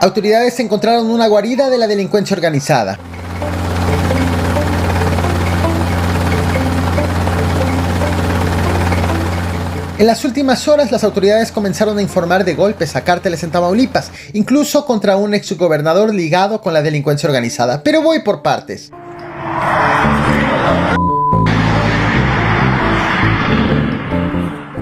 Autoridades encontraron una guarida de la delincuencia organizada. En las últimas horas, las autoridades comenzaron a informar de golpes a cárteles en Tamaulipas, incluso contra un exgobernador ligado con la delincuencia organizada. Pero voy por partes.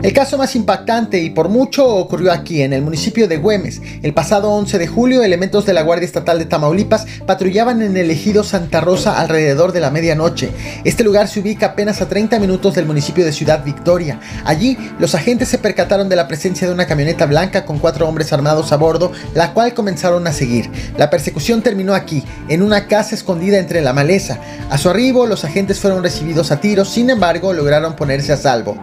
El caso más impactante y por mucho ocurrió aquí, en el municipio de Güemes. El pasado 11 de julio, elementos de la Guardia Estatal de Tamaulipas patrullaban en el ejido Santa Rosa alrededor de la medianoche. Este lugar se ubica apenas a 30 minutos del municipio de Ciudad Victoria. Allí, los agentes se percataron de la presencia de una camioneta blanca con 4 hombres armados a bordo, la cual comenzaron a seguir. La persecución terminó aquí, en una casa escondida entre la maleza. A su arribo, los agentes fueron recibidos a tiros, sin embargo, lograron ponerse a salvo.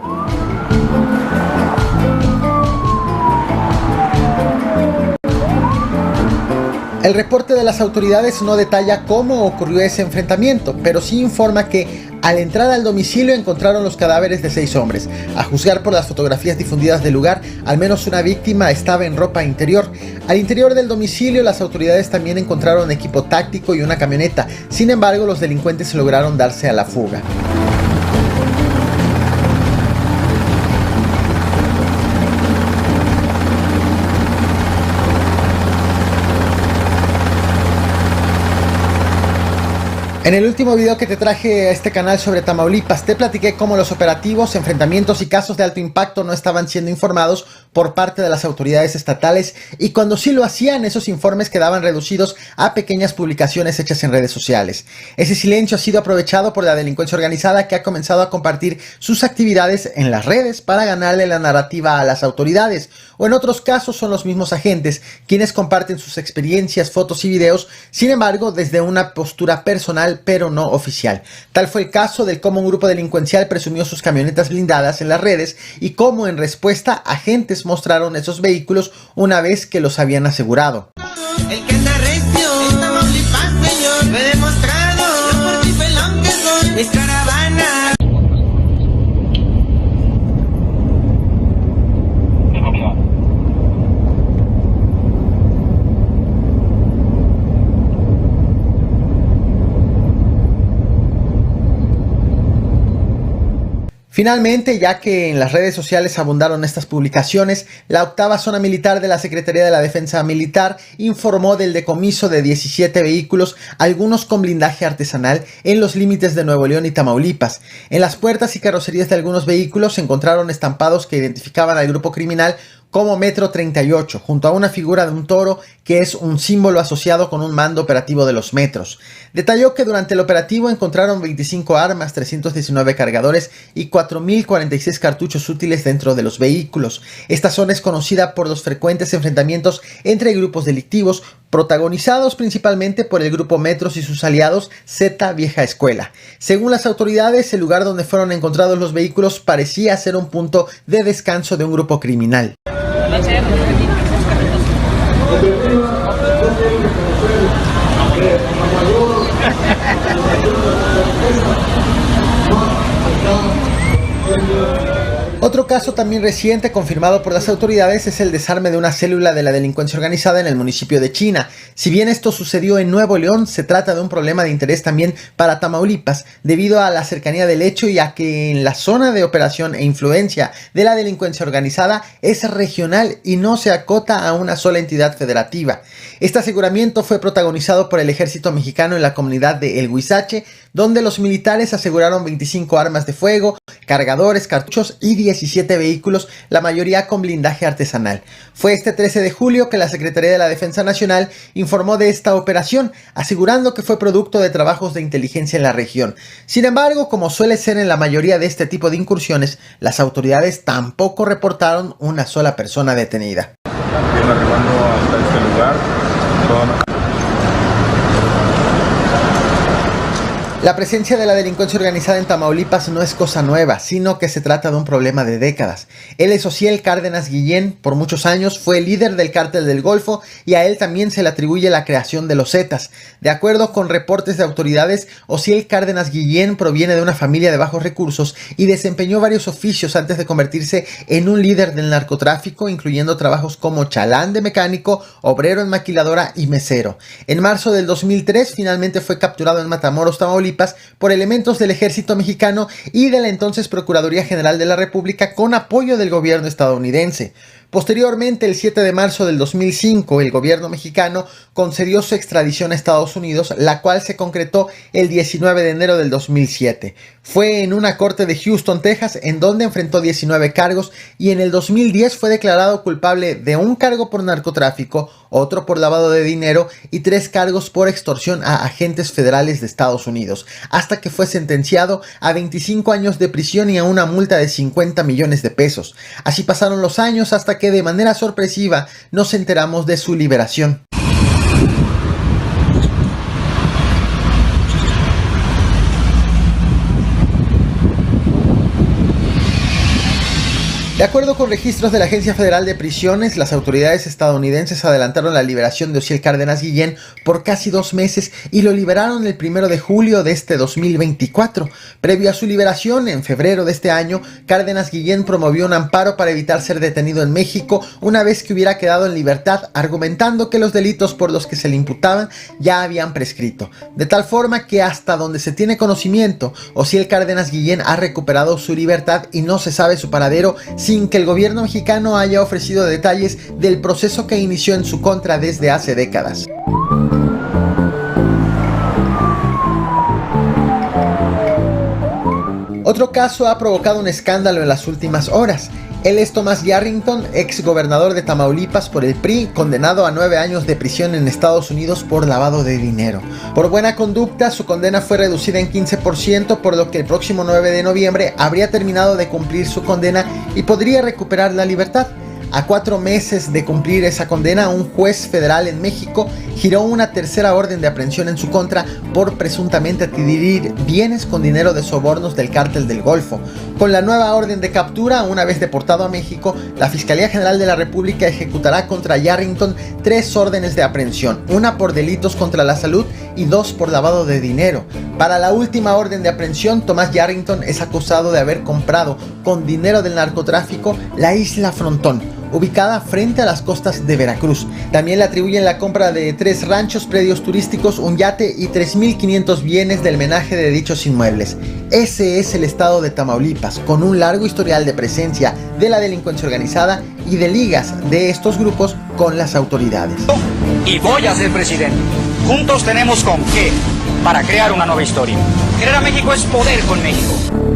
El reporte de las autoridades no detalla cómo ocurrió ese enfrentamiento, pero sí informa que al entrar al domicilio encontraron los cadáveres de 6 hombres. A juzgar por las fotografías difundidas del lugar, al menos una víctima estaba en ropa interior. Al interior del domicilio, las autoridades también encontraron equipo táctico y una camioneta. Sin embargo, los delincuentes lograron darse a la fuga. En el último video que te traje a este canal sobre Tamaulipas, te platiqué cómo los operativos, enfrentamientos y casos de alto impacto no estaban siendo informados por parte de las autoridades estatales, y cuando sí lo hacían, esos informes quedaban reducidos a pequeñas publicaciones hechas en redes sociales. Ese silencio ha sido aprovechado por la delincuencia organizada, que ha comenzado a compartir sus actividades en las redes para ganarle la narrativa a las autoridades, o en otros casos son los mismos agentes quienes comparten sus experiencias, fotos y videos, sin embargo desde una postura personal pero no oficial. Tal fue el caso del cómo un grupo delincuencial presumió sus camionetas blindadas en las redes y cómo en respuesta agentes mostraron esos vehículos una vez que los habían asegurado. El que anda recio, en Tamaulipas, señor, lo he demostrado. Yo por ti pelón que soy, mis caravanas. Finalmente, ya que en las redes sociales abundaron estas publicaciones, la 8ª Zona Militar de la Secretaría de la Defensa Militar informó del decomiso de 17 vehículos, algunos con blindaje artesanal, en los límites de Nuevo León y Tamaulipas. En las puertas y carrocerías de algunos vehículos se encontraron estampados que identificaban al grupo criminal como Metro 38, junto a una figura de un toro que es un símbolo asociado con un mando operativo de los metros. Detalló que durante el operativo encontraron 25 armas, 319 cargadores y 4.046 cartuchos útiles dentro de los vehículos. Esta zona es conocida por los frecuentes enfrentamientos entre grupos delictivos, protagonizados principalmente por el grupo Metros y sus aliados Z Vieja Escuela. Según las autoridades, el lugar donde fueron encontrados los vehículos parecía ser un punto de descanso de un grupo criminal. Otro caso también reciente confirmado por las autoridades es el desarme de una célula de la delincuencia organizada en el municipio de China. Si bien esto sucedió en Nuevo León, se trata de un problema de interés también para Tamaulipas, debido a la cercanía del hecho y a que en la zona de operación e influencia de la delincuencia organizada es regional y no se acota a una sola entidad federativa. Este aseguramiento fue protagonizado por el ejército mexicano en la comunidad de El Huizache, donde los militares aseguraron 25 armas de fuego, cargadores, cartuchos y 17 vehículos, la mayoría con blindaje artesanal. Fue este 13 de julio que la Secretaría de la Defensa Nacional informó de esta operación, asegurando que fue producto de trabajos de inteligencia en la región. Sin embargo, como suele ser en la mayoría de este tipo de incursiones, las autoridades tampoco reportaron una sola persona detenida. Arribando hasta este lugar, La presencia de la delincuencia organizada en Tamaulipas no es cosa nueva, sino que se trata de un problema de décadas. Él es Osiel Cárdenas Guillén, por muchos años fue líder del Cártel del Golfo y a él también se le atribuye la creación de los Zetas. De acuerdo con reportes de autoridades, Osiel Cárdenas Guillén proviene de una familia de bajos recursos y desempeñó varios oficios antes de convertirse en un líder del narcotráfico, incluyendo trabajos como chalán de mecánico, obrero en maquiladora y mesero. En marzo del 2003 finalmente fue capturado en Matamoros, Tamaulipas, por elementos del ejército mexicano y de la entonces Procuraduría General de la República con apoyo del gobierno estadounidense. Posteriormente, el 7 de marzo del 2005, el gobierno mexicano concedió su extradición a Estados Unidos, la cual se concretó el 19 de enero del 2007. Fue en una corte de Houston, Texas, en donde enfrentó 19 cargos y en el 2010 fue declarado culpable de un cargo por narcotráfico, otro por lavado de dinero y 3 cargos por extorsión a agentes federales de Estados Unidos, hasta que fue sentenciado a 25 años de prisión y a una multa de 50 millones de pesos. Así pasaron los años hasta que de manera sorpresiva nos enteramos de su liberación. De acuerdo con registros de la Agencia Federal de Prisiones, las autoridades estadounidenses adelantaron la liberación de Osiel Cárdenas Guillén por casi 2 meses y lo liberaron el 1 de julio de este 2024. Previo a su liberación, en febrero de este año, Cárdenas Guillén promovió un amparo para evitar ser detenido en México una vez que hubiera quedado en libertad, argumentando que los delitos por los que se le imputaban ya habían prescrito. De tal forma que hasta donde se tiene conocimiento, Osiel Cárdenas Guillén ha recuperado su libertad y no se sabe su paradero sin que el gobierno mexicano haya ofrecido detalles del proceso que inició en su contra desde hace décadas. Otro caso ha provocado un escándalo en las últimas horas. Él es Tomás Yarrington, ex gobernador de Tamaulipas por el PRI, condenado a 9 años de prisión en Estados Unidos por lavado de dinero. Por buena conducta, su condena fue reducida en 15%, por lo que el próximo 9 de noviembre habría terminado de cumplir su condena y podría recuperar la libertad. A 4 meses de cumplir esa condena, un juez federal en México giró una tercera orden de aprehensión en su contra por presuntamente adquirir bienes con dinero de sobornos del Cártel del Golfo. Con la nueva orden de captura, una vez deportado a México, la Fiscalía General de la República ejecutará contra Yarrington 3 órdenes de aprehensión, una por delitos contra la salud y 2 por lavado de dinero. Para la última orden de aprehensión, Tomás Yarrington es acusado de haber comprado con dinero del narcotráfico la isla Frontón, ubicada frente a las costas de Veracruz. También le atribuyen la compra de 3 ranchos, predios turísticos, un yate y 3.500 bienes del menaje de dichos inmuebles. Ese es el estado de Tamaulipas, con un largo historial de presencia de la delincuencia organizada y de ligas de estos grupos con las autoridades. Y voy a ser presidente. Juntos tenemos con qué para crear una nueva historia. Querer a México es poder con México.